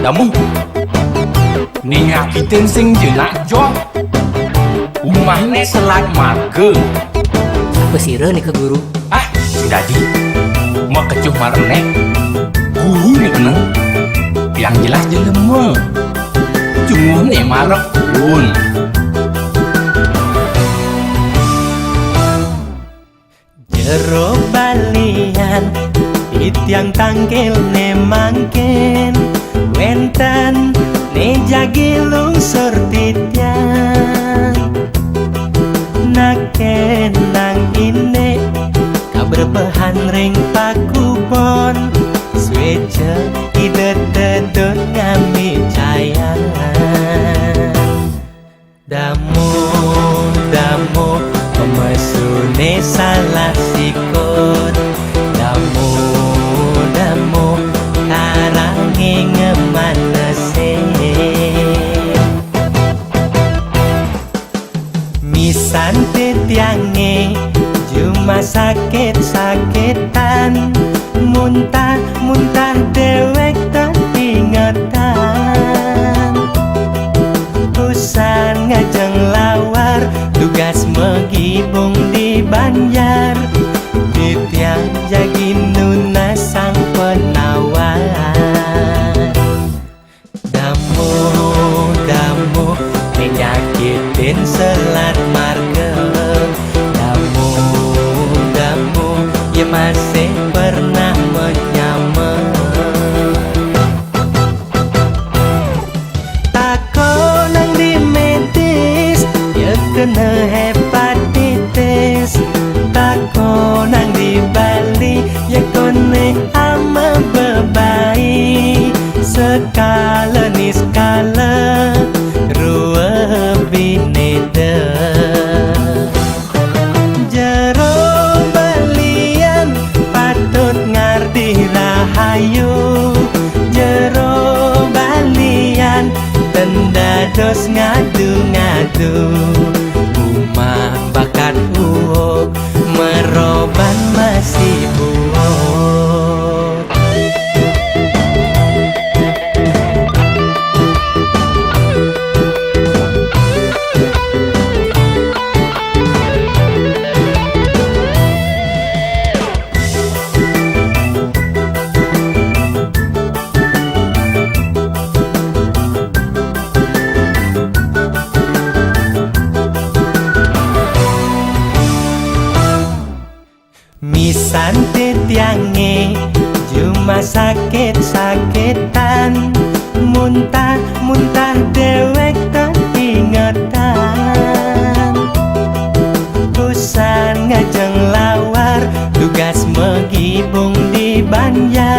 damu ningakitin sing jenak jo umahne selat marga pesire nih ke guru. Si Dadi mau kecuh marane guru nih kena yang jelas jelema cuma nih marek pun jero balian yang tangkil ne mangken wenten ne jagi lungsur titian naken nang ine kaberbehan ring pakubon swece ide tedon ngami cayan damu pemesune salah sikut damu karangi ngemanese misan titiange cuma sakit-sakitan muntah dewek tak ingetan usan ngajeng lawar tugas megibung di banjar titiang jagi nuna sang penawar damu menyakitin selat marga damu ya masih pernah menyamar tako nang di medis ya kena hepatitis tako nang di Bali ya kone ama bebai sekala ni skala ruwe bineda jero balian patut ngardi rahayu jero balian tendados ngadu-ngadu umah bakat uok meroban masih buok misan titiange cuma sakit-sakitan muntah dewek tak ingetan usan ngajeng lawar tugas megibung di banjar